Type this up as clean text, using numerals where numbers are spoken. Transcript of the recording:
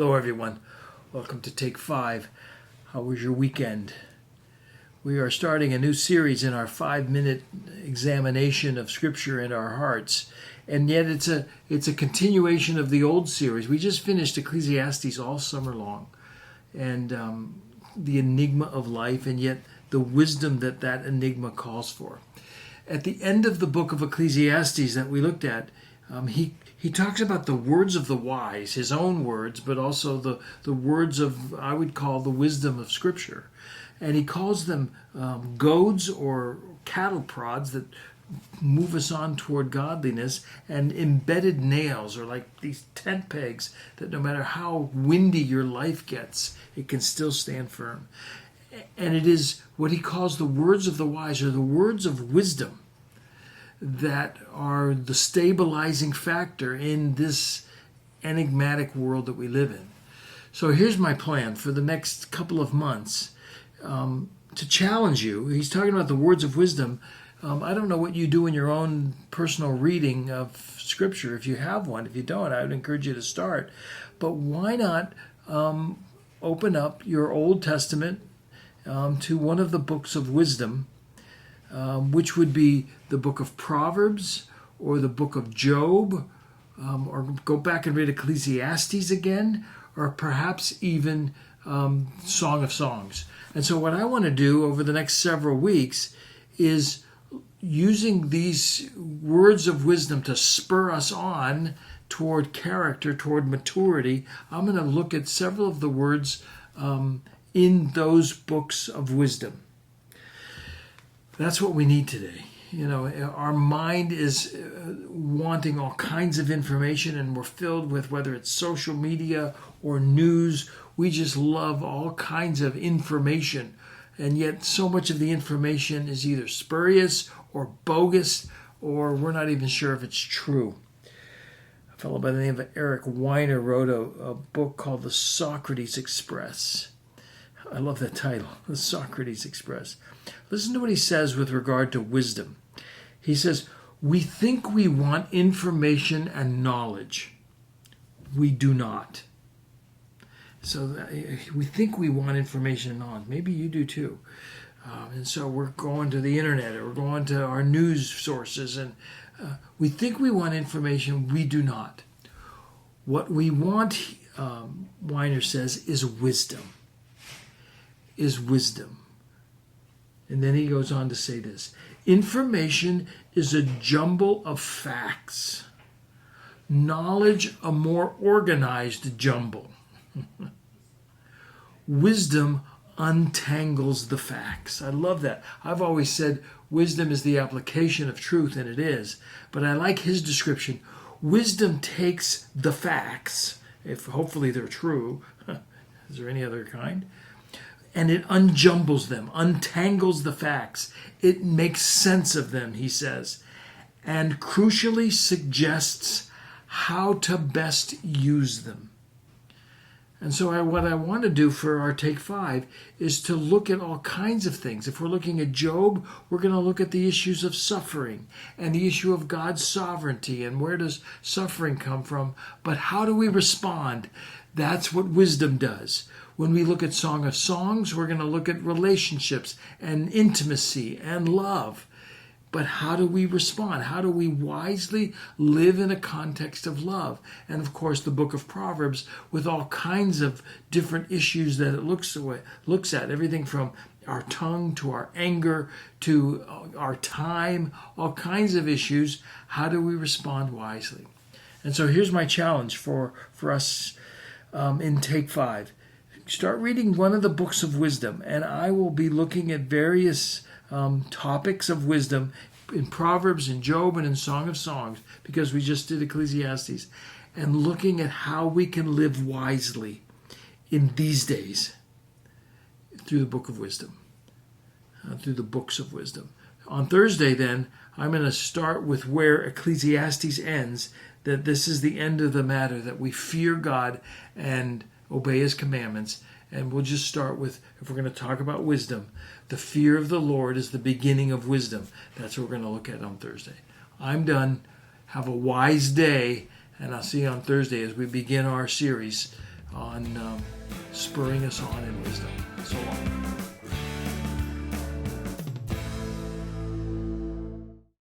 Hello, everyone. Welcome to Take 5. How was your weekend? We are starting a new series in our 5-minute examination of Scripture in our hearts. And yet it's a continuation of the old series. We just finished Ecclesiastes all summer long. And the enigma of life, and yet the wisdom that enigma calls for. At the end of the book of Ecclesiastes that we looked at, he talks about the words of the wise, his own words, but also the words of, I would call, the wisdom of Scripture. And he calls them goads or cattle prods that move us on toward godliness, and embedded nails, or like these tent pegs that no matter how windy your life gets, it can still stand firm. And it is what he calls the words of the wise, or the words of wisdom, that are the stabilizing factor in this enigmatic world that we live in. So here's my plan for the next couple of months to challenge you. He's talking about the words of wisdom. I don't know what you do in your own personal reading of Scripture. If you have one, if you don't, I would encourage you to start. But why not open up your Old Testament to one of the books of wisdom, which would be the book of Proverbs or the book of Job, or go back and read Ecclesiastes again, or perhaps even Song of Songs. And so what I want to do over the next several weeks is using these words of wisdom to spur us on toward character, toward maturity. I'm going to look at several of the words in those books of wisdom. That's what we need today. You know, our mind is wanting all kinds of information, and we're filled with, whether it's social media or news, we just love all kinds of information. And yet so much of the information is either spurious or bogus, or we're not even sure if it's true. A fellow by the name of Eric Weiner wrote a book called The Socrates Express. I love that title, The Socrates Express. Listen to what he says with regard to wisdom. He says, we think we want information and knowledge. We do not. So we think we want information and knowledge. Maybe you do too. And so we're going to the internet, or we're going to our news sources, and we think we want information. We do not. What we want, Weiner says, is wisdom. Is wisdom. And then he goes on to say this. Information is a jumble of facts. Knowledge, a more organized jumble. Wisdom untangles the facts. I love that. I've always said wisdom is the application of truth, and it is. But I like his description. Wisdom takes the facts, if hopefully they're true. Is there any other kind? And it unjumbles them, untangles the facts. It makes sense of them, he says, and crucially suggests how to best use them. And so what I want to do for our Take 5 is to look at all kinds of things. If we're looking at Job, we're going to look at the issues of suffering and the issue of God's sovereignty and where does suffering come from. But how do we respond? That's what wisdom does. When we look at Song of Songs, we're going to look at relationships and intimacy and love. But how do we respond? How do we wisely live in a context of love? And of course, the book of Proverbs with all kinds of different issues that it looks at. Everything from our tongue to our anger to our time, all kinds of issues. How do we respond wisely? And so here's my challenge for us in Take 5. Start reading one of the books of wisdom, and I will be looking at various topics of wisdom in Proverbs, in Job, and in Song of Songs, because we just did Ecclesiastes, and looking at how we can live wisely in these days through the book of wisdom, through the books of wisdom. On Thursday, then, I'm going to start with where Ecclesiastes ends, that this is the end of the matter, that we fear God and obey his commandments. And we'll just start with, if we're going to talk about wisdom, the fear of the Lord is the beginning of wisdom. That's what we're going to look at on Thursday. I'm done. Have a wise day, and I'll see you on Thursday as we begin our series on spurring us on in wisdom. So long.